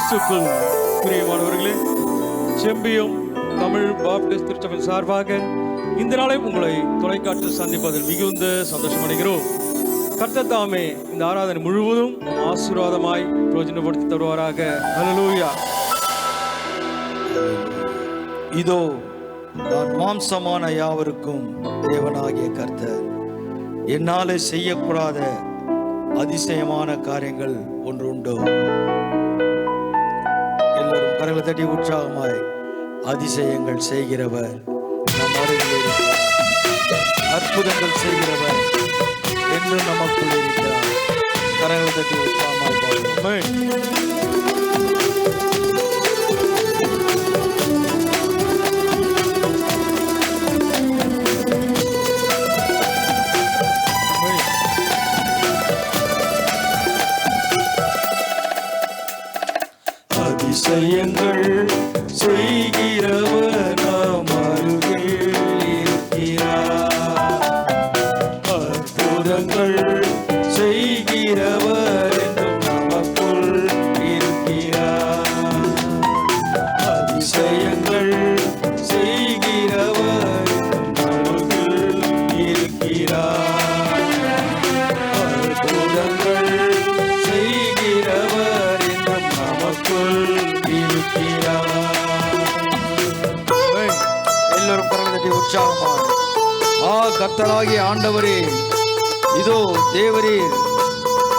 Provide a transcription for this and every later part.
கிறிஸ்துக்குள் பிரியமானவர்களே, செம்பியம் தமிழ் பாப்டிஸ்ட் திருச்சபையின் சார்பாக இந்த நாளை உங்களை தொலைக்காட்சியில் சந்திப்பதில் மிகுந்த சந்தோஷம் அடைகிறோம். கர்த்தர் தாமே இந்த ஆராதனை முழுவதும் ஆசீர்வாதமாய் பிரயோஜனப்படுத்தி தருவாராக. ஹல்லேலூயா. இதோ நான் மாம்சமான யாவருக்கும் தேவனாகிய கர்த்தர். என்னாலே செய்யக்கூடாத அதிசயமான காரியங்கள் ஒன்று உண்டோ? எல்லோரும் கரங்களை தட்டி உற்சாகமாய், அதிசயங்கள் செய்கிறவர் நம் அருகில் இருக்கிறார், அற்புதங்கள் செய்கிறவர் என்று நமக்குள் இருக்கிறார். கரங்களை தட்டி உற்சாகமாய் பாடுவோம். அதிசயங்கள் செய்கிறவர் நாம் அருகில் இருக்கிறார், அற்புதங்கள் செய்கிறவர் என்றும் நமக்குள் இருக்கிறார். அதிசயங்கள் செய்கிறவர் என்றும் நமக்குள் இருக்கிறார், அற்புதங்கள் செய்கிறவர் என்றும் நமக்குள் இருக்கிறார். எல்லோரும் பரவதட்டி உற்சாகமாக, கர்த்தராகிய ஆண்டவரே, இதோ தேவரீர்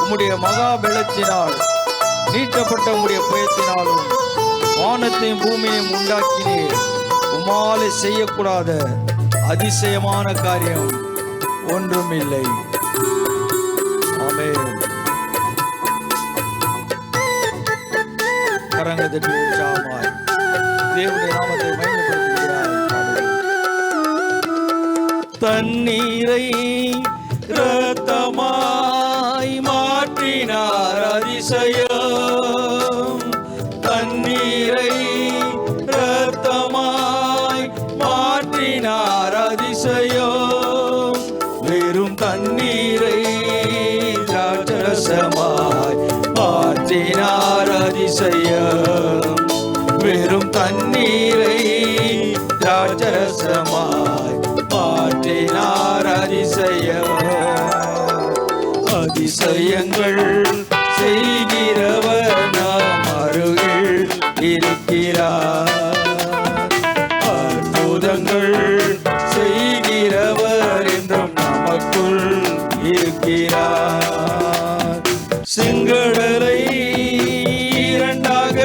உம்முடைய மகா பெலத்தினால் நீட்டப்பட்ட உம்முடைய புயத்தினாலும் வானத்தையும் பூமியையும் உண்டாக்கினீர். உம்மாலே செய்யக்கூடாத அதிசயமான காரியம் ஒன்றும் இல்லை. ஆமென். கரங்களை தட்டி உற்சாகமாய் தேவனுடைய நாமத்தை மகிமைப்படுத்துகிறார். தண்ணீரை இரத்தமாய் மாற்றினார் அதிசயம், தண்ணீரை இரத்தமாய் மாற்றினார் அதிசயம், வெறும் தண்ணீரை திராட்சரசமாய் மாற்றினார் அதிசயம், வெறும் தண்ணீரை திராட்சரசமாய் மாற்றினார் அதிசயம். அதிசயங்கள் செய்கிறவர் நாம் அருகில் இருக்கிறார், அற்புதங்கள் செய்கிறவர் என்றும் நமக்குள் இருக்கிறார். செங்கடலை இரண்டாக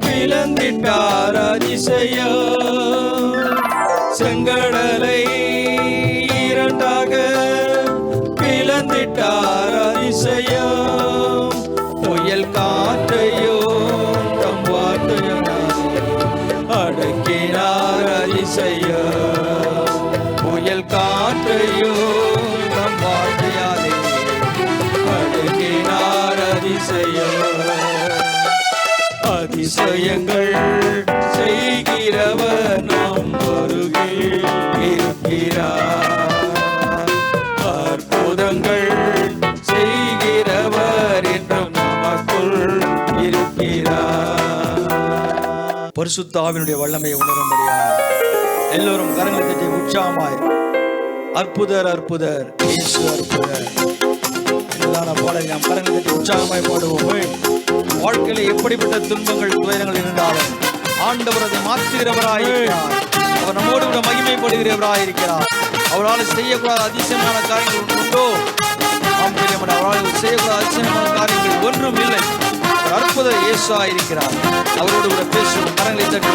பிளந்திட்டார் அதிசயம், செங்கடலை இரண்டாக பிளந்திட்டார் அதிசயம், புயல் காற்றையும் தம் வார்த்தையால் அடக்கினார் அதிசயம், புயல் காற்றையும் தம் வார்த்தையாலே அடக்கினார் அதிசயம். அதிசயங்கள் செய்கிறவர் நாம் அருகில் இருக்கிறார், அற்புதங்கள் செய்கிறவர் என்றும் நமக்குள் இருக்கிறார். பரிசுத்த ஆவியினுடைய வல்லமையை உணரும்படியாக எல்லோரும் கரங்களை தட்டி உற்சாகமாய், அற்புதர் அற்புதர் இயேசு அற்புதர் எல்லாரும் பாட நாம் கரங்களை தட்டி உற்சாகமாய் பாடுவோம். வாழ்க்கையில எப்படிப்பட்ட துன்பங்கள் துயரங்கள் இருந்தாலும் ஆண்டவர் அதை மாற்றுகிறவராயிருக்கிறார், அவர் நம்மோடு கூட மகிமைப்படுகிறவராயிருக்கிறார். அவரால் செய்யக்கூடாத அதிசயமான காரியங்கள் உண்டோ? அவரால் செய்யக்கூடாத அதிசயமான காரியங்கள் ஒன்றும் இல்லை. அவர் அற்புத இயேசுவா இருக்கிறார். அவரோடு கூட பேசும் கரங்களை தட்டி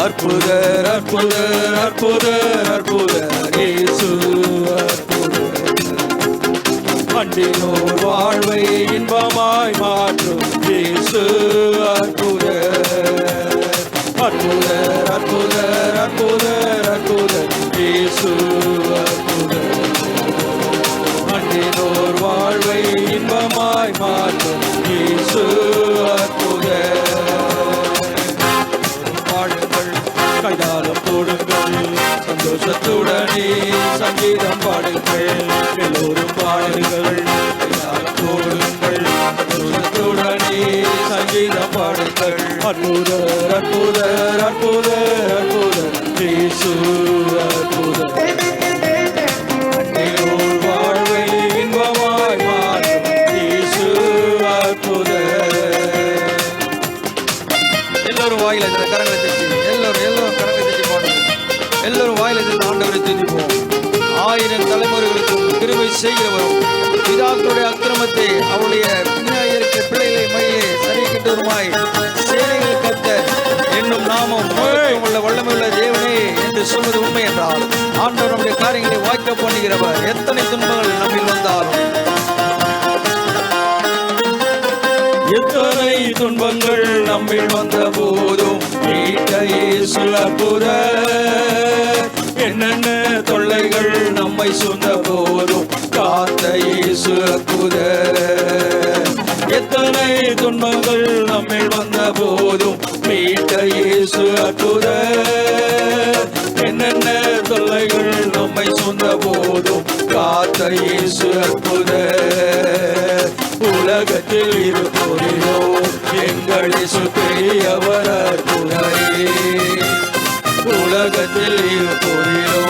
அற்புதர் அற்புதர் அற்புதர் அற்புதர் இயேசு அற்புதர், அண்டினோர் வாழ்வை இன்பமாய் மாற்றும் இயேசு அற்புதர், அற்புதர் அற்புதர் அற்புதர் அற்புதர் இயேசு அற்புதர், அண்டினோர் வாழ்வை இன்பமாய் மாற்றும் இயேசு அற்புதர். வாழுங்கள் கைதாளம் போடுங்கள், சந்தோஷத்துடனே சங்கீதம் பாடுங்கள், எல்லோரும் பாடுங்கள், கைதாளம் போடுங்கள், சந்தோஷத்துடனே சங்கீதம் பாடுங்கள். அற்புதர் அற்புதர் அற்புதர் அற்புதர் இயேசு அற்புதர். அன்னையோர் வாழ்வை இன்பமாய் மாற்றும் இயேசு அற்புதர். எல்லோரும் வாயில இந்த கரங்களை தட்டி, எல்லோரும் கரங்களை தட்டி பாடுங்க. எல்லோரும் வாயில இருந்து ஆண்டவரை துதிப்போம். 1000 தலைமுறைகளுக்கும் கிருபை செய்கிறவரும், பிதாக்களுடைய அக்கிரமத்தை அவருடைய பிள்ளைகளை மயிலே சரி கட்டுவருமாய் சேனைகள் கர்த்தர் என்னும் நாமம் உள்ள வல்லமையுள்ள தேவனே என்று சொல்வது உண்மை என்றால், ஆண்டவர் நம்முடைய காரியங்களை வாய்க்க பண்ணுகிறவர். எத்தனை துன்பங்கள் நம்மில் வந்தாலும், எத்தனை துன்பங்கள் நம்மில் வந்த போதும் மீட்ட இயேசு அற்புதர். என்னென்ன தொல்லைகள் நம்மை சொந்த போதும் காத்த இயேசு அற்புதர். எத்தனை துன்பங்கள் நம்மில் வந்த போதும் மீட்ட இயேசு அற்புதர். என்னென்ன தொல்லைகள் நம்மை சொந்த போதும் காத்த இயேசு அற்புதர். உலகத்தில் இருப்போரிலோ எங்கள் இயேசு பெரியவர் அற்புதரே. உலகத்தில் இருப்போரிலோ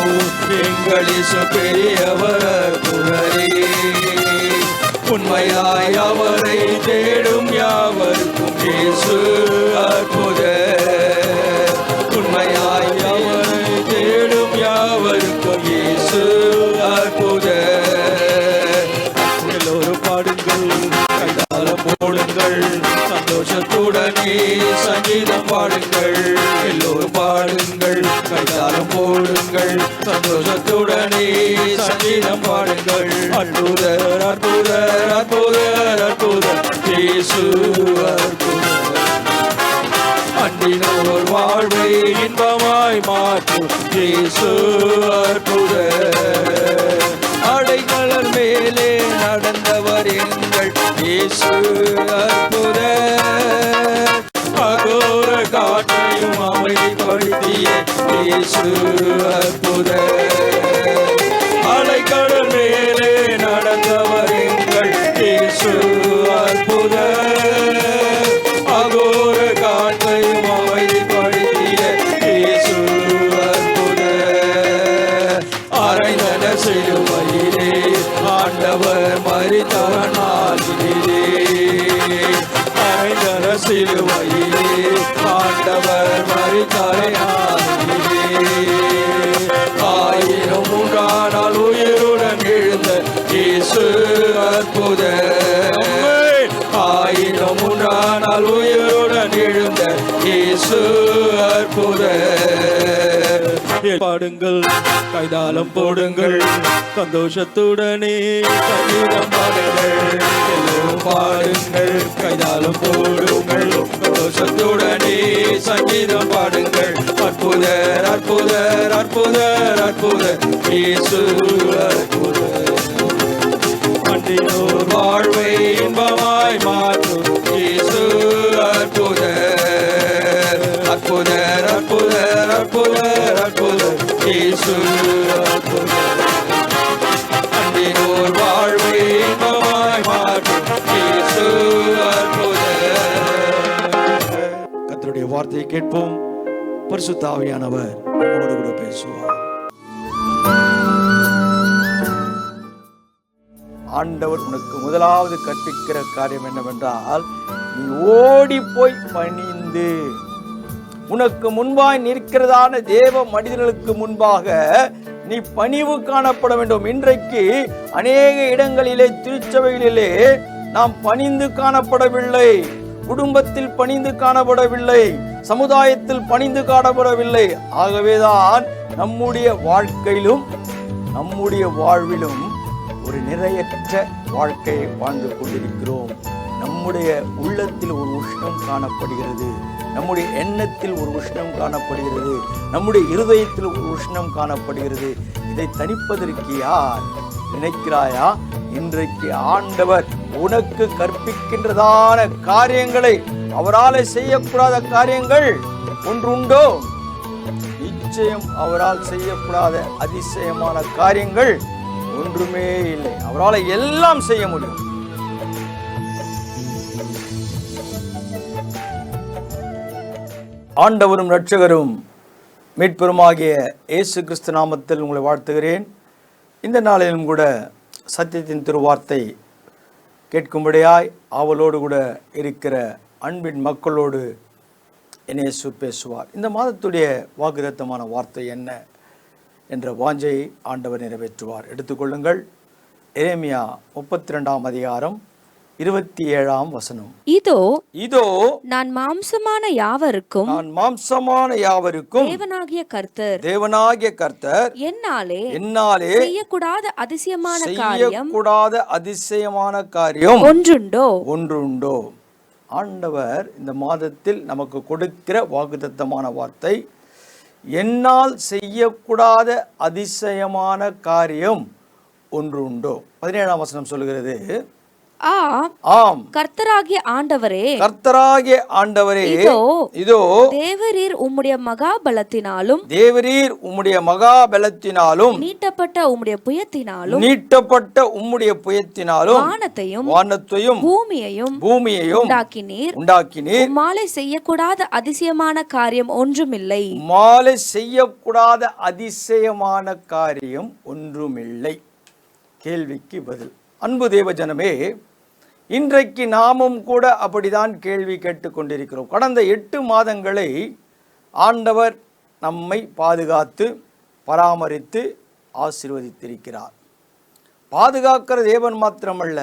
எங்கள் இயேசு பெரியவர் அற்புதரே. உண்மையாய் அவரை தேடும் யாவருக்கும் இயேசு அற்புதர். உண்மையாய் அவரை தேடும் யாவருக்கும் இயேசு அற்புதர். எல்லோரும் பாடுங்கள், கைதாளம் போடுங்கள், சந்தோஷத்துடனே சங்கீதம் பாடுங்கள். எல்லோரும் பாடுங்கள், கைதாளம் போடுங்கள், சந்தோஷத்துடனே சங்கீதம் பாடுங்கள். அற்புதர் அற்புதர் அற்புதர் அற்புதர் இயேசு அற்புதர். அண்டினோர் வாழ்வை இன்பமாய் மாற்றும் இயேசு அற்புதர். அடைக்கலர் மேலே நடந்தவர் எங்கள் இயேசு அற்புதர். அகோர காற்றையும் அமைதிப்படுத்திய இயேசு அற்புதர். அலைக்கடல் மேலே நடந்தவர் எங்கள் இயேசு அற்புதர். அகோர காற்றையும் அமைதிப்படுத்திய இயேசு அற்புதர். அரைந்தன சிலுவையிலே ஆண்டவர் மரித்தார் நாளிலே. அரைந்தன சிலுவையிலே ஆண்டவர் மரித்தார் நாளிலே. 1003 உயிருடன் எழுந்த இயேசு அற்புதர். 1003 உயிருடன் எழுந்த இயேசு அற்புதர். பாடுங்கள், கைதாளம் போடுங்கள், சந்தோஷத்துடனே சங்கீதம் பாடுங்கள். எல்லோரும் பாடுங்கள், கைதாளம் போடுங்கள், சந்தோஷத்துடனே சங்கீதம் பாடுங்கள். அற்புதர் அற்புதர் அற்புதர் அற்புதர் இயேசு அற்புதர். அண்டினோர் வாழ்வை இன்பமாய் மாற்றும் இயேசு அற்புதர். அற்புதர் அற்புதர் அற்புதர் அற்புதர் இயேசு அற்புதர். அண்டினோர் வாழ்வை இன்பமாய் மாற்றும் இயேசு அற்புதர். கர்த்தருடைய வார்த்தையை கேட்போம். பரிசுத்த ஆவியானவர் நம்மோடு கூட பேசுவார். ஆண்டவர் உனக்கு முதலாவது கற்பிக்கிற காரியம் என்னவென்றால், நீ ஓடி போய் பணிந்து, உனக்கு முன்பாய் நிற்கிறதான தேவ மனிதர்களுக்கு முன்பாக நீ பணிவு காணப்பட வேண்டும். இன்றைக்கு அநேக இடங்களிலே, திருச்சபைகளிலே நாம் பணிந்து காணப்படவில்லை. குடும்பத்தில் பணிந்து காணப்படவில்லை, சமுதாயத்தில் பணிந்து காணப்படவில்லை. ஆகவேதான் நம்முடைய வாழ்க்கையிலும் நம்முடைய வாழ்விலும் ஒரு நிறையற்ற வாழ்க்கையை வாழ்ந்து கொண்டிருக்கிறோம். நம்முடைய உள்ளத்தில் ஒரு உஷ்ணம் காணப்படுகிறது, நம்முடைய எண்ணத்தில் ஒரு உஷ்ணம் காணப்படுகிறது, நம்முடைய இருதயத்தில் ஒரு உஷ்ணம் காணப்படுகிறது. இதை தணிப்பதற்கு யார் நினைக்கிறாயா? இன்றைக்கு ஆண்டவர் உனக்கு கற்பிக்கின்றதான காரியங்களை, அவரால் செய்யக்கூடாத காரியங்கள் ஒன்று உண்டோ? நிச்சயம் அவரால் செய்யக்கூடாத அதிசயமான காரியங்கள் ஒன்றுமே இல்லை. அவரால் எல்லாம் செய்ய முடியும். ஆண்டவரும் இரட்சகரும் மீட்பெருமாகிய இயேசு கிறிஸ்து நாமத்தில் உங்களை வாழ்த்துகிறேன். இந்த நாளிலும் கூட சத்தியத்தின் திருவார்த்தை கேட்கும்படியாய் ஆவலோடு கூட இருக்கிற அன்பின் மக்களோடு இயேசு பேசுவார். இந்த மாதத்துடைய வாக்குத்தத்தமான வார்த்தை என்ன என்ற வாஞ்சையை ஆண்டவர் நிறைவேற்றுவார். எடுத்துக்கொள்ளுங்கள். எரேமியா 32ஆம் அதிகாரம் 27ஆம் வசனம். இதோ நான் மாம்சமான யாவருக்கும் தேவனாகிய கர்த்தர் என்னாலே செய்யக்கூடாத அதிசயமான காரியம் ஒன்றுண்டோ. ஆண்டவர் இந்த மாதத்தில் நமக்கு கொடுக்கிற வாக்குத்தத்தமான வார்த்தை, என்னால் செய்யக்கூடாத அதிசயமான காரியம் ஒன்றுண்டோ. 17ஆம் வசனம் சொல்லுகிறது, ஆம் கர்த்தராகிய ஆண்டவரே இதோ தேவரீர் உம்முடைய மகாபலத்தினாலும் நீட்டப்பட்ட உம்முடைய புயத்தினாலும் வானத்தையும் பூமியையும் உண்டாக்கினீர். உம்மாலே செய்யக்கூடாத அதிசயமான காரியம் ஒன்றுமில்லை. கேள்விக்கு பதில். அன்பு தேவ ஜனமே, இன்றைக்கு நாமும் கூட அப்படிதான் கேள்வி கேட்டுக்கொண்டிருக்கிறோம். கடந்த 8 மாதங்களை ஆண்டவர் நம்மை பாதுகாத்து பராமரித்து ஆசீர்வதித்திருக்கிறார். பாதுகாக்கிற தேவன் மாத்திரமல்ல,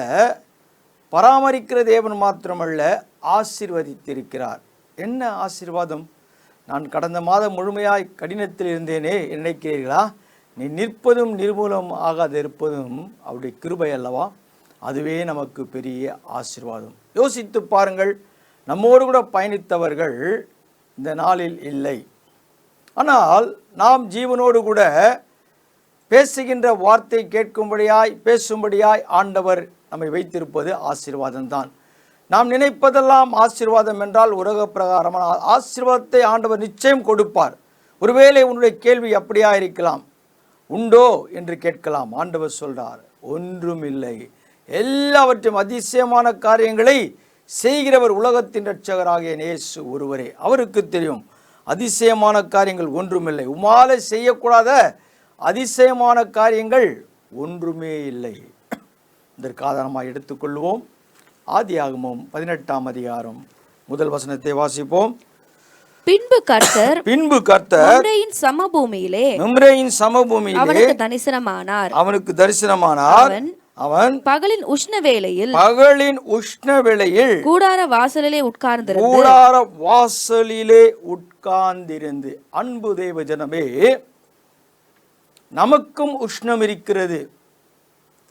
பராமரிக்கிற தேவன் மாத்திரமல்ல, ஆசீர்வதித்திருக்கிறார். என்ன ஆசீர்வாதம்? நான் கடந்த மாதம் முழுமையாய் கடினத்தில் இருந்தேனே நினைக்கிறீர்களா? நீ நிற்பதும் நிர்மூலம் ஆகாதிருப்பதும் அவருடைய கிருபை அல்லவா? அதுவே நமக்கு பெரிய ஆசீர்வாதம். யோசித்து பாருங்கள். நம்மோடு கூட பயணித்தவர்கள் இந்த நாளில் இல்லை. ஆனால் நாம் ஜீவனோடு கூட பேசுகின்ற வார்த்தை பேசும்படியாய் ஆண்டவர் நம்மை வைத்திருப்பது ஆசீர்வாதம்தான். நாம் நினைப்பதெல்லாம் ஆசீர்வாதம் என்றால் உலக பிரகாரமான ஆசீர்வாதத்தை ஆண்டவர் நிச்சயம் கொடுப்பார். ஒருவேளை உன்னுடைய கேள்வி அப்படியா இருக்கலாம், உண்டோ என்று கேட்கலாம். ஆண்டவர் சொல்றார், ஒன்றுமில்லை. எல்லாவற்றையும் அதிசயமான காரியங்களை செய்கிறவர் உலகத்தின் இரட்சகராகிய இயேசு ஒருவரே. அவருக்கு தெரியும் அதிசயமான காரியங்கள் ஒன்றுமில்லை. உம்மாலே செய்யக்கூடாத அதிசயமான காரியங்கள் ஒன்றுமே இல்லை. இதற்கு ஆதாரமாக எடுத்துக்கொள்வோம். ஆதியாகமம் 18ஆம் அதிகாரம் 1 வசனத்தை வாசிப்போம். பின்பு கர்த்தர் மம்ரேயின் சமபூமியிலே அவனுக்கு தரிசனமானார். அவன் பகலின் உஷ்ண வேளையில் கூடார வாசலிலே உட்கார்ந்திருந்து. அன்பு தேவ ஜனமே, நமக்கும் உஷ்ணம் இருக்கிறது.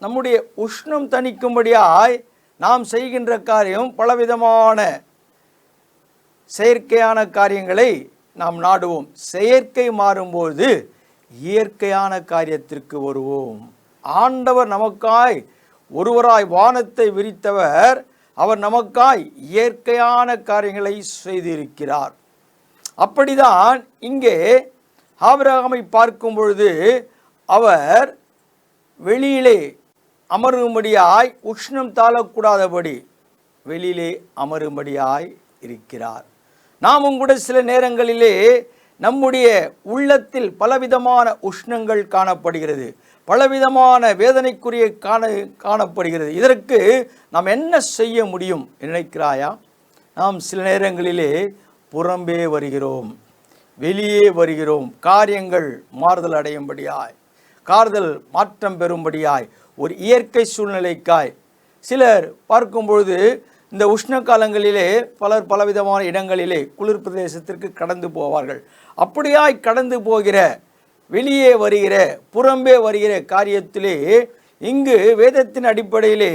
நம்முடைய உஷ்ணம் தணிக்கும்படியாய் நாம் செய்கின்ற காரியம் பலவிதமான செயற்கையான காரியங்களை நாம் நாடுவோம். செயற்கை மாறும்போது இயற்கையான காரியத்திற்கு வருவோம். ஆண்டவர் நமக்காய் ஒருவராய் வானத்தை விரித்தவர். அவர் நமக்காய் இயற்கையான காரியங்களை செய்திருக்கிறார். அப்படிதான் இங்கே ஆபிரகாமை பார்க்கும் பொழுது அவர் வெளியிலே அமரும்படியாய், உஷ்ணம் தாழக்கூடாதபடி வெளியிலே அமரும்படியாய் இருக்கிறார். நாமும் கூட சில நேரங்களிலே நம்முடைய உள்ளத்தில் பலவிதமான உஷ்ணங்கள் காணப்படுகிறது, பலவிதமான வேதனைக்குரிய காணப்படுகிறது. இதற்கு நாம் என்ன செய்ய முடியும் நினைக்கிறாயா? நாம் சில நேரங்களிலே புறம்பே வருகிறோம், வெளியே வருகிறோம். காரியங்கள் மாறுதல் அடையும்படியாய், மாற்றம் பெறும்படியாய், ஒரு இயற்கை சூழ்நிலைக்காய். சிலர் பார்க்கும் பொழுது இந்த உஷ்ண காலங்களிலே பலர் பலவிதமான இடங்களிலே குளிர் பிரதேசத்திற்கு கடந்து போவார்கள். அப்படியாய் கடந்து போகிற, வெளியே வருகிற, புறம்பே வருகிற காரியத்திலே இங்கு வேதத்தின் அடிப்படையிலே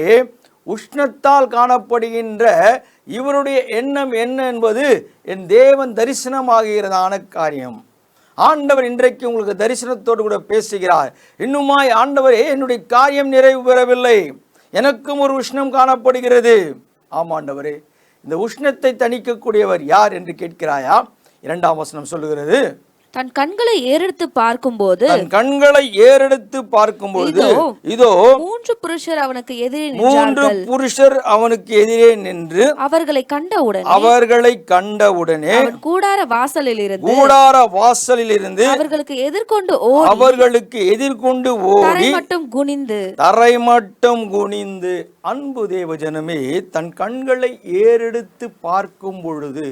உஷ்ணத்தால் காணப்படுகின்ற இவருடைய எண்ணம் என்ன என்பது என் தேவன் தரிசனமாகிறதான காரியம். ஆண்டவர் இன்றைக்கு உங்களுக்கு தரிசனத்தோடு கூட பேசுகிறார். இன்னுமாய் ஆண்டவரே, என்னுடைய காரியம் நிறைவு பெறவில்லை, எனக்கும் ஒரு உஷ்ணம் காணப்படுகிறது. ஆமாண்டவரே, இந்த உஷ்ணத்தை தணிக்கக்கூடியவர் யார் என்று கேட்கிறாயா? 2ஆம் வசனம் சொல்லுகிறது, தன் கண்களை ஏறெடுத்து பார்க்கும்போது தன் கண்களை ஏறெடுத்து பார்க்கும்போது இதோ 3 புருஷர் அவனுக்கு எதிரே 3 புருஷர் அவனுக்கு எதிரே நின்று அவர்களை கண்டவுடனே அவன் கூடார வாசலில் இருந்து அவர்களுக்கு எதிர்கொண்டு தரை மட்டும் குனிந்து அன்பு தேவஜனமே, தன் கண்களை ஏறெடுத்து பார்க்கும் பொழுது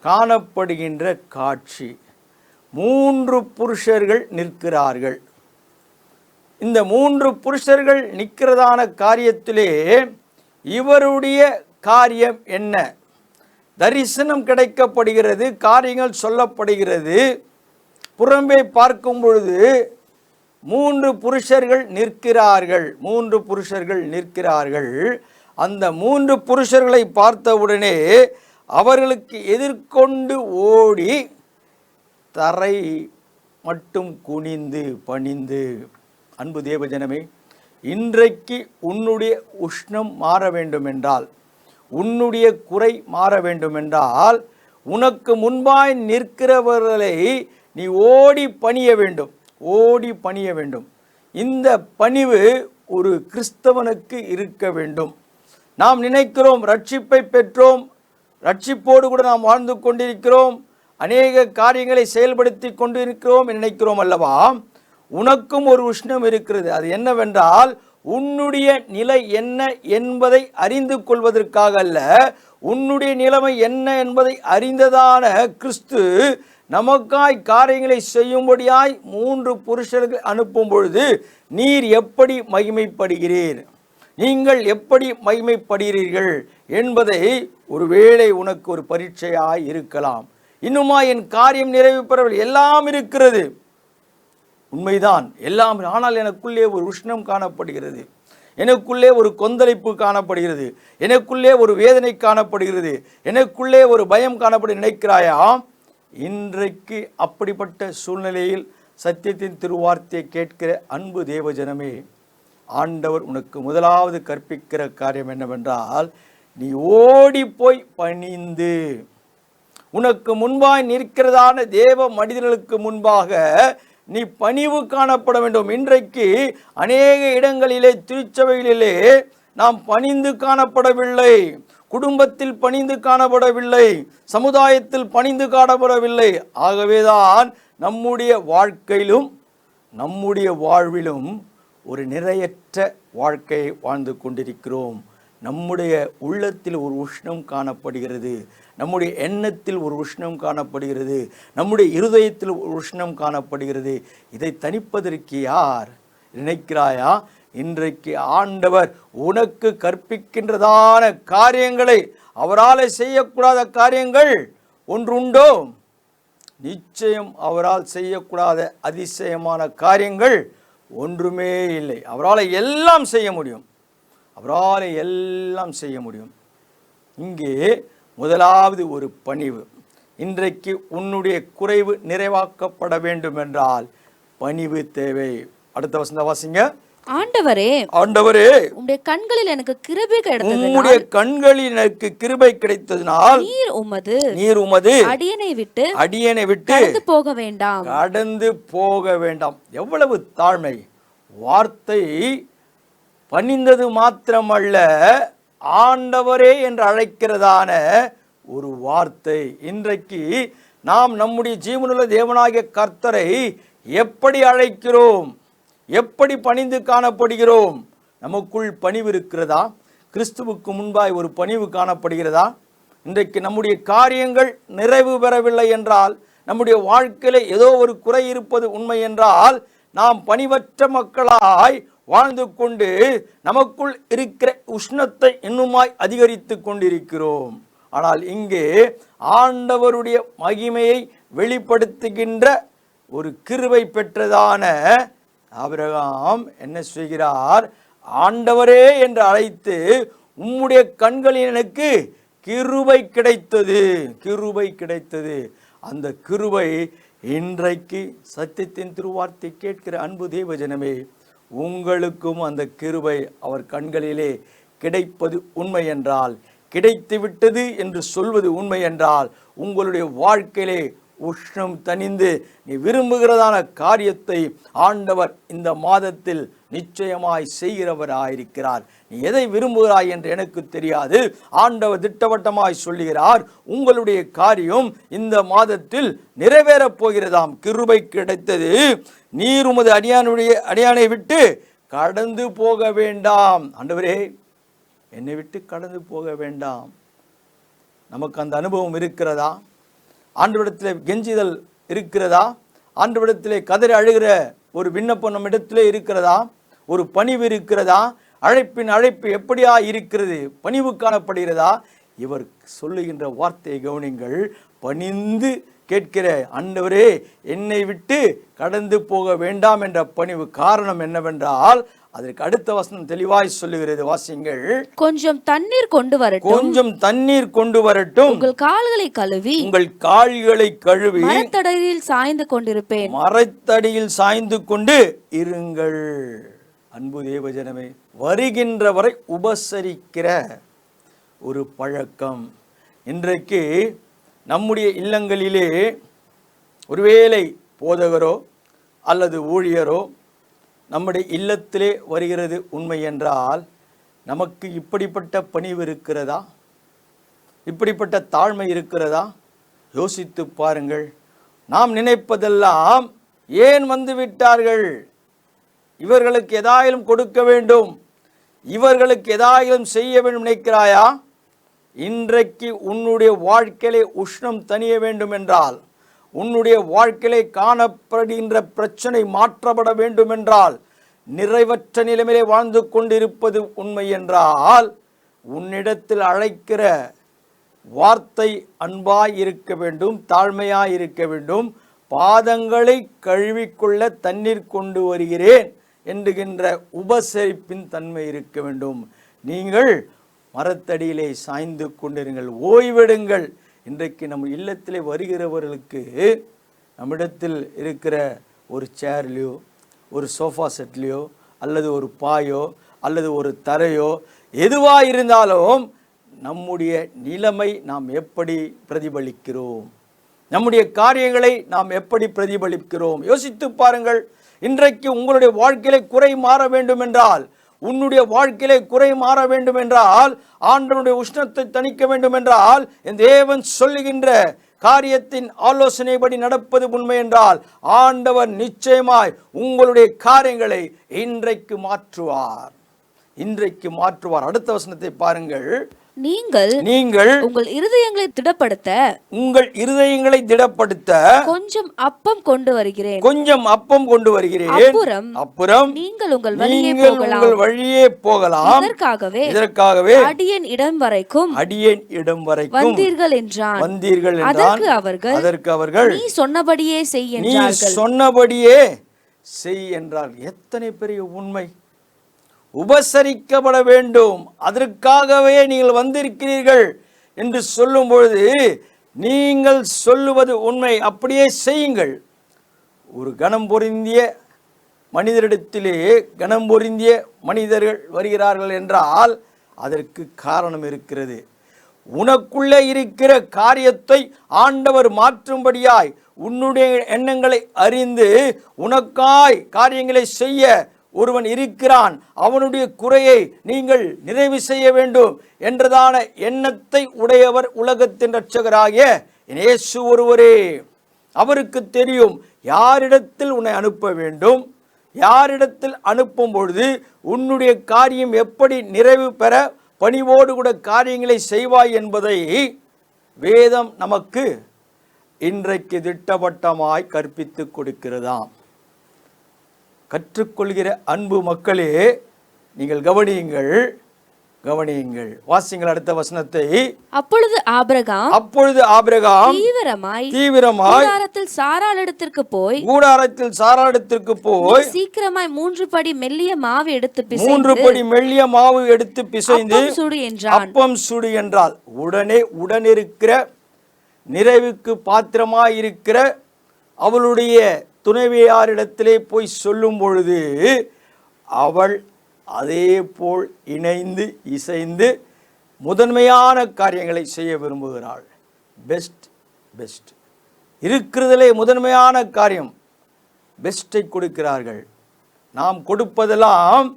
காணப்படுகின்ற காட்சி, 3 புருஷர்கள் நிற்கிறார்கள். இந்த 3 புருஷர்கள் நிற்கிறதான காரியத்திலே இவருடைய காரியம் என்ன? தரிசனம் கிடைக்கப்படுகிறது, காரியங்கள் சொல்லப்படுகிறது. புறம்பே பார்க்கும் பொழுது 3 புருஷர்கள் நிற்கிறார்கள். அந்த 3 புருஷர்களை பார்த்தவுடனே அவர்களுக்கு எதிர்கொண்டு ஓடி தரை மட்டும் குனிந்து பணிந்து. அன்பு தேவஜனமே, இன்றைக்கு உன்னுடைய உஷ்ணம் மாற வேண்டுமென்றால், உன்னுடைய குறை மாற வேண்டுமென்றால், உனக்கு முன்பாய் நிற்கிறவர்களை நீ ஓடி பணிய வேண்டும். இந்த பணிவு ஒரு கிறிஸ்தவனுக்கு இருக்க வேண்டும். நாம் நினைக்கிறோம் ரட்சிப்பை பெற்றோம், ரட்சிப்போடு கூட நாம் வாழ்ந்து கொண்டிருக்கிறோம், அநேக காரியங்களை செயல்படுத்தி கொண்டிருக்கிறோம் நினைக்கிறோம் அல்லவா? உனக்கும் ஒரு உஷ்ணம் இருக்கிறது. அது என்னவென்றால், உன்னுடைய நிலை என்ன என்பதை அறிந்து கொள்வதற்காக அல்ல, உன்னுடைய நிலைமை என்ன என்பதை அறிந்ததான கிறிஸ்து நமக்காய் காரியங்களை செய்யும்படியாய் 3 புருஷர்கள் அனுப்பும் பொழுது நீர் எப்படி மகிமைப்படுகிறீர், நீங்கள் எப்படி மகிமைப்படுகிறீர்கள் என்பதை ஒருவேளை உனக்கு ஒரு பரீட்சையாய் இருக்கலாம். இன்னுமா என் காரியம் நிறைவு பெறவில்லை, எல்லாம் இருக்கிறது, உண்மைதான் எல்லாம், ஆனால் எனக்குள்ளே ஒரு உஷ்ணம் காணப்படுகிறது, எனக்குள்ளே ஒரு கொந்தளிப்பு காணப்படுகிறது, எனக்குள்ளே ஒரு வேதனை காணப்படுகிறது, எனக்குள்ளே ஒரு பயம் காணப்பட நினைக்கிறாயா? இன்றைக்கு அப்படிப்பட்ட சூழ்நிலையில் சத்தியத்தின் திருவார்த்தையை கேட்கிற அன்பு தேவஜனமே, ஆண்டவர் உனக்கு முதலாவது கற்பிக்கிற காரியம் என்னவென்றால், நீ ஓடி போய் பணிந்து உனக்கு முன்பாய் நிற்கிறதான தேவ மனிதர்களுக்கு முன்பாக நீ பணிவு காணப்பட வேண்டும். இன்றைக்கு அநேக இடங்களிலே, திருச்சபைகளிலே நாம் பணிந்து காணப்படவில்லை, குடும்பத்தில் பணிந்து காணப்படவில்லை, சமுதாயத்தில் பணிந்து காணப்படவில்லை. ஆகவேதான் நம்முடைய வாழ்க்கையிலும் நம்முடைய வாழ்விலும் ஒரு நிறையற்ற வாழ்க்கையை வாழ்ந்து கொண்டிருக்கிறோம். நம்முடைய உள்ளத்தில் ஒரு உஷ்ணம் காணப்படுகிறது, நம்முடைய எண்ணத்தில் ஒரு உஷ்ணம் காணப்படுகிறது, நம்முடைய இருதயத்தில் ஒரு உஷ்ணம் காணப்படுகிறது. இதை தணிப்பதற்கு யார் நினைக்கிறாயா? இன்றைக்கு ஆண்டவர் உனக்கு கற்பிக்கின்றதான காரியங்களை, அவரால் செய்யக்கூடாத காரியங்கள் ஒன்று உண்டோ? நிச்சயம் அவரால் செய்யக்கூடாத அதிசயமான காரியங்கள் ஒன்றுமே இல்லை. அவரால் எல்லாம் செய்ய முடியும். இங்கே முதலாவது ஒரு பணிவு. இன்றைக்கு உன்னுடைய குறைவு நிறைவாக்கப்பட வேண்டும் என்றால் பணிவு தேவை. அடுத்த வசனத்தை வாசிங்க. ஆண்டவரே உம்முடைய கண்களில் எனக்கு கிருபை கிடைத்ததினால் நீர் உமது அடியனை விட்டு கடந்து போக வேண்டாம். எவ்வளவு தாழ்மை! வார்த்தை பணிந்தது மாத்திரமல்ல, ஆண்டவரே என்று அழைக்கிறதான ஒரு வார்த்தை. இன்றைக்கு நாம் நம்முடைய ஜீவனுள்ள தேவனாகிய கர்த்தரை எப்படி அழைக்கிறோம், எப்படி பணிந்து காணப்படுகிறோம்? நமக்குள் பணிவு இருக்கிறதா? கிறிஸ்துவுக்கு முன்பாய் ஒரு பணிவு காணப்படுகிறதா? இன்றைக்கு நம்முடைய காரியங்கள் நிறைவு பெறவில்லை என்றால், நம்முடைய வாழ்க்கையில் ஏதோ ஒரு குறை இருப்பது உண்மை என்றால், நாம் பணிவற்ற மக்களாய் வாழ்ந்து கொண்டு நமக்குள் இருக்கிற உஷ்ணத்தை இன்னுமாய் அதிகரித்து கொண்டிருக்கிறோம். ஆனால் இங்கே ஆண்டவருடைய மகிமையை வெளிப்படுத்துகின்ற ஒரு கிருபை பெற்றதான ஆபிரகாம் என்ன செய்கிறார்? ஆண்டவரே என்று அழைத்து, உம்முடைய கண்களில் எனக்கு கிருபை கிடைத்தது. அந்த கிருபை இன்றைக்கு சத்தியத்தின் திருவார்த்தை கேட்கிற அன்பு தேவஜனமே, உங்களுக்கும் அந்த கிருபை அவர் கண்களிலே கிடைப்பது உண்மை என்றால், கிடைத்து விட்டது என்று சொல்வது உண்மை என்றால், உங்களுடைய வாழ்க்கையிலே உஷ்ணம் தணிந்து நீ விரும்புகிறதான காரியத்தை ஆண்டவர் இந்த மாதத்தில் நிச்சயமாய் செய்கிறவராயிருக்கிறார். நீ எதை விரும்புகிறாய் என்று எனக்கு தெரியாது. ஆண்டவர் திட்டவட்டமாய் சொல்லுகிறார், உங்களுடைய காரியம் இந்த மாதத்தில் நிறைவேறப் போகிறதாம். கிருபை கிடைத்தது, நீர் உமது அடியானை விட்டு கடந்து போக வேண்டாம். ஆண்டவரே, என்னை விட்டு கடந்து போக வேண்டாம். நமக்கு அந்த அனுபவம் இருக்கிறதா? ஆண்டவரிடத்தில் கெஞ்சிதல் இருக்கிறதா? ஆண்டவரிடத்திலே கதறி அழுகிற ஒரு விண்ணப்பம் நம்மிடத்திலே இருக்கிறதா? ஒரு பணிவு இருக்கிறதா? அழைப்பு எப்படியா இருக்கிறது? பணிவு காணப்படுகிறதா? இவர் சொல்லுகின்ற வார்த்தையை கவனிங்கள். பணிந்து கேட்கிற, ஆண்டவரே என்னை விட்டு கடந்து போக வேண்டாம் என்ற பணிவு. காரணம் என்னவென்றால், அதற்கு அடுத்த வசனம் தெளிவாய் சொல்லுகிறது, வாசிங்கள். கொஞ்சம் தண்ணீர் கொண்டு வரட்டும், கொஞ்சம் தண்ணீர் கொண்டு வரட்டும், உங்கள் கால்களை கழுவி மரத்தடியில் சாய்ந்து கொண்டிருப்பேன், மரத்தடியில் சாய்ந்து கொண்டு இருங்கள். அன்பு தேவஜனமே, வருகின்றவரை உபசரிக்கிற ஒரு பழக்கம் இன்றைக்கு நம்முடைய இல்லங்களிலே ஒருவேளை போதகரோ அல்லது ஊழியரோ நம்முடைய இல்லத்திலே வருகிறது உண்மை என்றால், நமக்கு இப்படிப்பட்ட பணிவு இருக்கிறதா? இப்படிப்பட்ட தாழ்மை இருக்கிறதா? யோசித்து பாருங்கள். நாம் நினைப்பதெல்லாம், ஏன் வந்து விட்டார்கள், இவர்களுக்கு எதாயிலும் கொடுக்க வேண்டும், இவர்களுக்கு எதாயிலும் செய்ய வேண்டும் நினைக்கிறாயா? இன்றைக்கு உன்னுடைய வாழ்க்கையிலே உஷ்ணம் தணிய வேண்டும் என்றால், உன்னுடைய வாழ்க்கையிலே காணப்படுகின்ற பிரச்சனை மாற்றப்பட வேண்டும் என்றால், நிறைவற்ற நிலைமையிலே வாழ்ந்து கொண்டிருப்பது உண்மை என்றால், உன்னிடத்தில் அழைக்கிற வார்த்தை அன்பாய் இருக்க வேண்டும், தாழ்மையாய் இருக்க வேண்டும். பாதங்களை கழுவிக்கொள்ள தண்ணீர் கொண்டு வருகிறேன் என்கின்ற உபசரிப்பின் தன்மை இருக்க வேண்டும். நீங்கள் மரத்தடியிலே சாய்ந்து கொண்டிருங்கள், ஓய்வெடுங்கள். இன்றைக்கு நம்ம இல்லத்திலே வருகிறவர்களுக்கு நம்மிடத்தில் இருக்கிற ஒரு சேர்லையோ, ஒரு சோஃபா செட்லையோ, அல்லது ஒரு பாயோ, அல்லது ஒரு தரையோ, எதுவாக இருந்தாலும் நம்முடைய நிலைமை நாம் எப்படி பிரதிபலிக்கிறோம், நம்முடைய காரியங்களை நாம் எப்படி பிரதிபலிக்கிறோம், யோசித்து பாருங்கள். இன்றைக்கு உங்களுடைய வாழ்க்கையிலே குறை மாற வேண்டும் என்றால், உன்னுடைய வாழ்க்கையிலே குறை மாற வேண்டும் என்றால், ஆண்டவருடைய உஷ்ணத்தை தணிக்க வேண்டும் என்றால், என் தேவன் சொல்லுகின்ற காரியத்தின் ஆலோசனைப்படி நடப்பது உண்மை என்றால், ஆண்டவர் நிச்சயமாய் உங்களுடைய காரியங்களை இன்றைக்கு மாற்றுவார். அடுத்த வசனத்தை பாருங்கள். நீங்கள் உங்கள் இருதயங்களை திடப்படுத்த கொஞ்சம் அப்பம் கொண்டு வருகிறேன், அப்புறம் நீங்கள் உங்கள் வழியே போகலாம். இதற்காகவே அடியேன் இடம் வரைக்கும் வந்தீர்கள் என்றான். அதற்கு அவர்கள் நீ சொன்னபடியே செய் என்றார். எத்தனை பெரிய உண்மை! உபசரிக்கப்பட வேண்டும், அதற்காகவே நீங்கள் வந்திருக்கிறீர்கள் என்று சொல்லும் பொழுது, நீங்கள் சொல்லுவது உண்மை, அப்படியே செய்யுங்கள். ஒரு கணம் பொருந்திய மனிதரிடத்திலே கணம் பொருந்திய மனிதர்கள் வருகிறார்கள் என்றால் அதற்கு காரணம் இருக்கிறது. உனக்குள்ளே இருக்கிற காரியத்தை ஆண்டவர் மாற்றும்படியாய், உன்னுடைய எண்ணங்களை அறிந்து உனக்காய் காரியங்களை செய்ய ஒருவன் இருக்கிறான், அவனுடைய குறையை நீங்கள் நிறைவு செய்ய வேண்டும் என்றதான எண்ணத்தை உடையவர் உலகத்தின் இரட்சகராகிய இயேசு ஒருவரே. அவருக்கு தெரியும் யாரிடத்தில் உன்னை அனுப்ப வேண்டும், யாரிடத்தில் அனுப்பும் பொழுது உன்னுடைய காரியம் எப்படி நிறைவு பெற பணிவோடு கூட காரியங்களை செய்வாய் என்பதை வேதம் நமக்கு இன்றைக்கு திட்டவட்டமாய் கற்பித்து கொடுக்கிறதாம். கற்றுக்கொள்கிற அன்பு மக்களே, நீங்கள் கவனியுங்கள். வாசிங்கள் அடுத்த வசனத்தை. அப்பொழுது ஆபிரகாம் தீவிரமாய் கூடாரத்தில் சாராளிடத்திற்கு போய் சீக்கிரமாய் 3 படி மெல்லிய மாவு எடுத்து பிசைந்து அப்பம் சுடு என்றால், உடனிருக்கிற நிறைவுக்கு பாத்திரமாயிருக்கிற அவளுடைய துணைவியாரிடத்திலே போய் சொல்லும் பொழுது, அவள் அதே போல் இணைந்து இசைந்து முதன்மையான காரியங்களை செய்ய விரும்புகிறாள். பெஸ்ட் இருக்கிறதிலே முதன்மையான காரியம் பெஸ்ட்டை கொடுக்கிறார்கள். நாம் கொடுப்பதெல்லாம்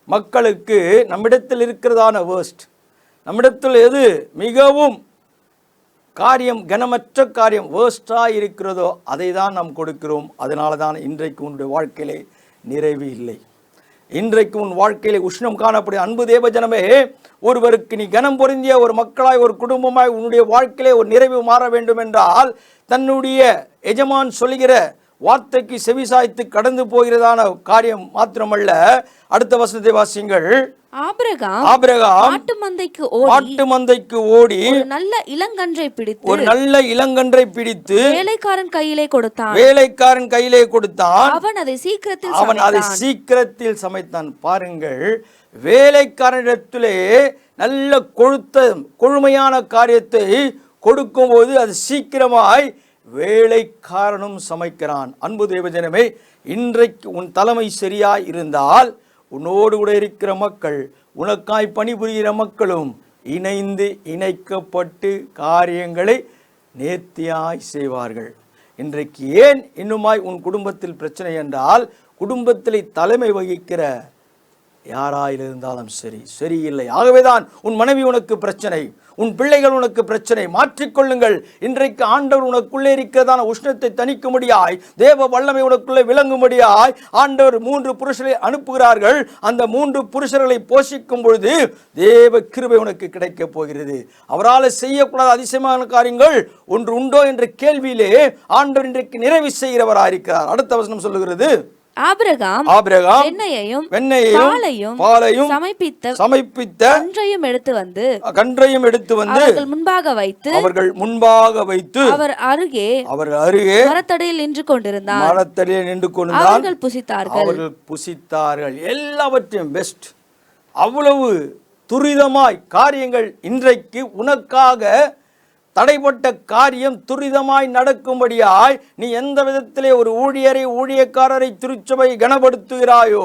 மக்களுக்கு நம்மிடத்தில் இருக்கிறதான வேர்ஸ்ட், நம்மிடத்தில் எது மிகவும் காரியம் கனமற்ற காரியம் வேர்ஸ்டாக இருக்கிறதோ அதை தான் நாம் கொடுக்கிறோம். அதனால தான் இன்றைக்கு உன்னுடைய வாழ்க்கையிலே நிறைவு இல்லை. இன்றைக்கு உன் வாழ்க்கையிலே உஷ்ணம் காணப்படும். அன்பு தேவஜனமே, ஒருவருக்கு நீ கனம் பொருந்திய ஒரு மக்களாய் ஒரு குடும்பமாய் உன்னுடைய வாழ்க்கையிலே ஒரு நிறைவு மாற வேண்டும் என்றால் தன்னுடைய எஜமான் சொல்லுகிற வார்த்தைக்கு செவிசாய்த்து கடந்து போகிறதான காரியம் மாத்திரமல்ல. அடுத்த வசனத்தை வாசிங்கள். ஆபிரகாம் மாட்டு மந்தைக்கு ஓடி ஒரு நல்ல இளங்கன்றை பிடித்து வேலைக்காரன் கையிலே கொடுத்தான். அவன் அதை சீக்கிரத்தில் சமைத்தான். பாருங்கள், வேலைக்காரனிடத்திலே நல்ல கொழுமையான காரியத்தை கொடுக்கும் போது அது சீக்கிரமாய் வேலைக்காரனும் சமைக்கிறான். அன்பு தேவஜனமே, இன்றைக்கு உன் தலைமை சரியாய் இருந்தால் உன்னோடு கூட இருக்கிற மக்கள், உனக்காய் பணிபுரிகிற மக்களும் இணைக்கப்பட்டு காரியங்களை நேர்த்தியாய் செய்வார்கள். இன்றைக்கு ஏன் இன்னுமாய் உன் குடும்பத்தில் பிரச்சனை என்றால், குடும்பத்தில் தலைமை வகிக்கிற யாராயிருந்தாலும் சரியில்லை. ஆகவேதான் உன் மனைவி உனக்கு பிரச்சனை, உன் பிள்ளைகள் உனக்கு பிரச்சனை. மாற்றிக்கொள்ளுங்கள். இன்றைக்கு ஆண்டவர் உனக்குள்ளே இருக்கிறதான உஷ்ணத்தை தணிக்கும்படியாய், தேவ வல்லமை உனக்குள்ளே விளங்கும்படியாய் ஆண்டவர் 3 புருஷரை அனுப்புகிறார்கள். அந்த 3 புருஷர்களை போஷிக்கும் பொழுது தேவ கிருபை உனக்கு கிடைக்கப் போகிறது. அவரால் செய்யக்கூடாத அதிசயமான காரியங்கள் ஒன்று உண்டோ என்ற கேள்வியிலே ஆண்டவர் இன்றைக்கு நிறைவு செய்கிறவராயிருக்கிறார். அடுத்த வசனம் சொல்லுகிறது, ஆபிரகாம் வெண்ணையையும் பாலையும் சமைப்பித்த கன்றையும் எடுத்து வந்து அவர்கள் முன்பாக வைத்து அவர் அருகே மரத்தடியில் நின்று கொண்டிருந்தார். அவர்கள் புசித்தார்கள். எல்லாவற்றையும் பெஸ்ட். அவ்வளவு துரிதமாய் காரியங்கள் இன்றைக்கு உனக்காக தடைப்பட்ட காரியம் துரிதமாய் நடக்கும்படியாய் நீ எந்த விதத்திலே ஒரு ஊழியக்காரரை திருச்சபை கனப்படுத்துகிறாயோ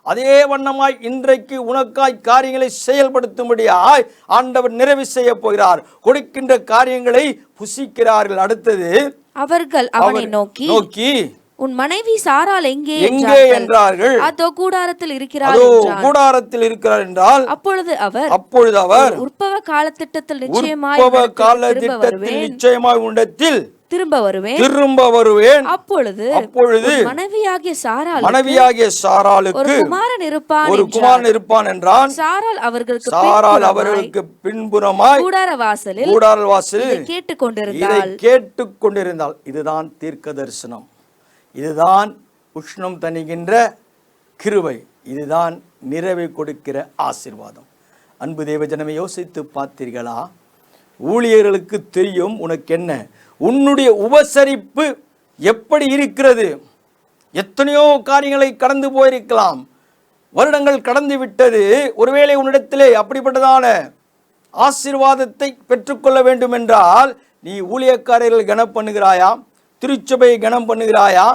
அதே வண்ணமாய் இன்றைக்கு உனக்காய் காரியங்களை செயல்படுத்தும்படியாய் ஆண்டவர் நிறைவு செய்ய போகிறார். கொடுக்கின்ற காரியங்களை புசிக்கிறார்கள். அடுத்தது, அவர்கள் அவனை நோக்கி உன் மனைவி சாராள் எங்கே என்றார்கள். அதோ கூடாரத்தில் இருக்கிறார் என்றால் அப்பொழுது அவர் உற்பவ காலத்திட்டத்தில் நிச்சயமாய் உண்டத்தில் திரும்ப வருவேன். அப்பொழுது மனைவியாகிய சாராளுக்கு ஒரு குமாரன் இருப்பான் என்றான். சாராள் அவர்களுக்கு பின்புறமாய் கூடார வாசலில் கேட்டுக்கொண்டிருந்தாள். இதுதான் தீர்க்க தரிசனம். இதுதான் உஷ்ணம் தணிகின்ற கிருபை. இதுதான் நிறைவை கொடுக்கிற ஆசீர்வாதம். அன்பு தேவஜனமே, யோசித்து பார்த்தீர்களா? ஊழியர்களுக்கு தெரியும் உனக்கு என்ன, உன்னுடைய உபசரிப்பு எப்படி இருக்கிறது. எத்தனையோ காரியங்களை கடந்து போயிருக்கலாம், வருடங்கள் கடந்து விட்டது. ஒருவேளை உன்னிடத்திலே அப்படிப்பட்டதான ஆசீர்வாதத்தை பெற்றுக்கொள்ள வேண்டும் என்றால் நீ ஊழியக்காரர்கள் கனம் பண்ணுகிறாயா? திருச்சபையை கனம் பண்ணுகிறாயா?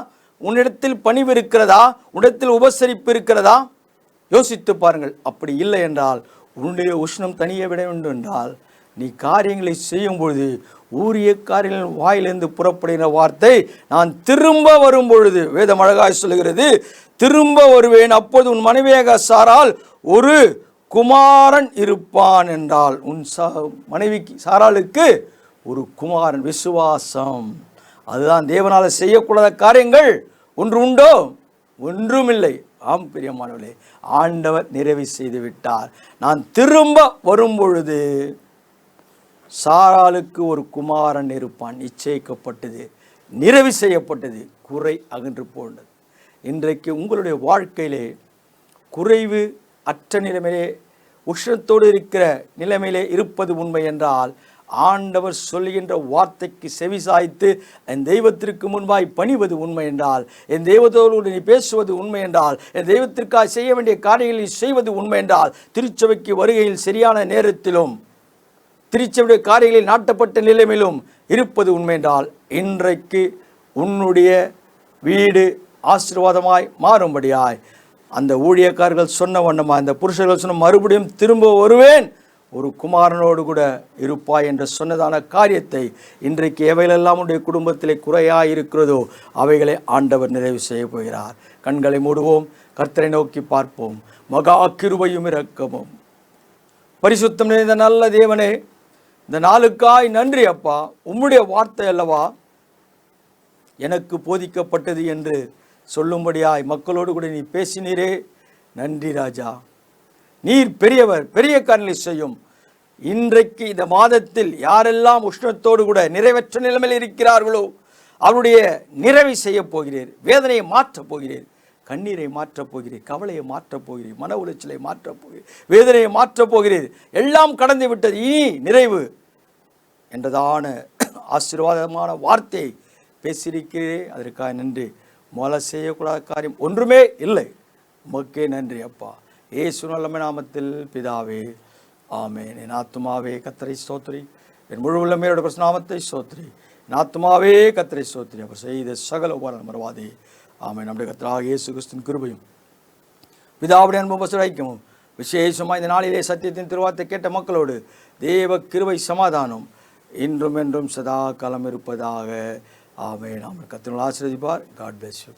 உன்னிடத்தில் பணிவு இருக்கிறதா? உன்னிடத்தில் உபசரிப்பு இருக்கிறதா? யோசித்து பாருங்கள். அப்படி இல்லை என்றால், உன்னுடைய உஷ்ணம் தனிய விட வேண்டும் என்றால் நீ காரியங்களை செய்யும் பொழுது ஊழியக்காரர்களின் வாயிலிருந்து புறப்படுகிற வார்த்தை, நான் திரும்ப வரும் பொழுது, வேதம் அழகாய் சொல்லுகிறது, திரும்ப வருவேன். அப்போது உன் மனைவியாக சாரால் ஒரு குமாரன் இருப்பான் என்றால், உன் மனைவிக்கு சாராளுக்கு ஒரு குமாரன். விசுவாசம், அதுதான் தேவனால செய்யக்கூடாத காரியங்கள் ஒன்று உண்டோ? ஒன்றுமில்லை. ஆம் பிரியமானவர்களே, ஆண்டவர் நிறைவு செய்து விட்டார். நான் திரும்ப வரும் பொழுது சாராளுக்கு ஒரு குமாரன் இருப்பான். நிச்சயிக்கப்பட்டது, நிறைவு செய்யப்பட்டது, குறை அகன்று போனது. இன்றைக்கு உங்களுடைய வாழ்க்கையிலே குறைவு அற்ற நிலைமையிலே, உஷ்ணத்தோடு இருக்கிற நிலைமையிலே இருப்பது உண்மை என்றால், ஆண்டவர் சொல்லுகின்ற வார்த்தைக்கு செவிசாய்த்து என் தெய்வத்திற்கு முன்பாய் பணிவது உண்மை என்றால், என் தெய்வத்தோடு நீ பேசுவது உண்மை என்றால், என் தெய்வத்திற்காக செய்ய வேண்டிய காரியங்களை செய்வது உண்மை என்றால், திருச்சபைக்கு வருகையில் சரியான நேரத்திலும் திருச்சபையுடைய காரியங்களில் நாட்டப்பட்ட நிலைமையிலும் இருப்பது உண்மை என்றால், இன்றைக்கு உன்னுடைய வீடு ஆசீர்வாதமாய் மாறும்படியாய் அந்த ஊழியக்காரர்கள் சொன்ன வண்ணமா, அந்த புருஷர்கள் சொன்ன மறுபடியும் திரும்ப வருவேன், ஒரு குமாரனோடு கூட இருப்பாய் என்று சொன்னதான காரியத்தை இன்றைக்கு எவைகளெல்லாம் உடைய குடும்பத்திலே குறையாக இருக்கிறதோ அவைகளை ஆண்டவர் நிறைவு செய்ய போகிறார். கண்களை மூடுவோம், கர்த்தரை நோக்கி பார்ப்போம். மகா கிருபையும் இரக்கமும் பரிசுத்தம் நிறைந்த நல்ல தேவனே, இந்த நாளுக்காய் நன்றி அப்பா. உம்முடைய வார்த்தை அல்லவா எனக்கு போதிக்கப்பட்டது என்று சொல்லும்படியாய் மக்களோடு கூட நீ பேசினீரே. நன்றி ராஜா. நீர் பெரியவர், பெரிய காரியங்களை செய்யும். இன்றைக்கு இந்த மாதத்தில் யாரெல்லாம் உஷ்ணத்தோடு கூட நிறைவற்ற நிலைமையில் இருக்கிறார்களோ அவருடைய நிறைவை செய்ய போகிறீர். வேதனையை மாற்றப் போகிறீர், கண்ணீரை மாற்றப் போகிறீர், கவலையை மாற்றப் போகிறீர், மன உளைச்சலை மாற்றப் போகிறீர், வேதனையை மாற்றப் போகிறீர். எல்லாம் கடந்து விட்டது, இனி நிறைவு என்றதான ஆசீர்வாதமான வார்த்தையை பேசியிருக்கிறீரே. அதற்காக நன்றி. மொலை செய்யக்கூடாத காரியம் ஒன்றுமே இல்லை. உமக்கே நன்றி அப்பா. இயேசு நல்ல நாமத்தில் பிதாவே, ஆமென். என் ஆத்துமாவே கர்த்தரை ஸ்தோத்திரி, என் முழு உள்ளமே அவருடைய நாமத்தை ஸ்தோத்திரி. என் ஆத்துமாவே கர்த்தரை ஸ்தோத்திரி, அவர் செய்த சகல உபகாரம் மறவாதே. ஆமென். நம்முடைய கர்த்தராகிய இயேசு கிறிஸ்துவின் கிருபையும் பிதாவுடைய அன்பும் ஐக்கியமும் விசேஷமாக இந்த நாளிலே சத்தியத்தின் திருவார்த்தை கேட்ட மக்களோடு தேவ கிருபை சமாதானம் இன்றும் என்றும் சதா காலம் இருப்பதாக. ஆமென். ஆமென். கர்த்தர் ஆசீர்வதிப்பார். God bless you.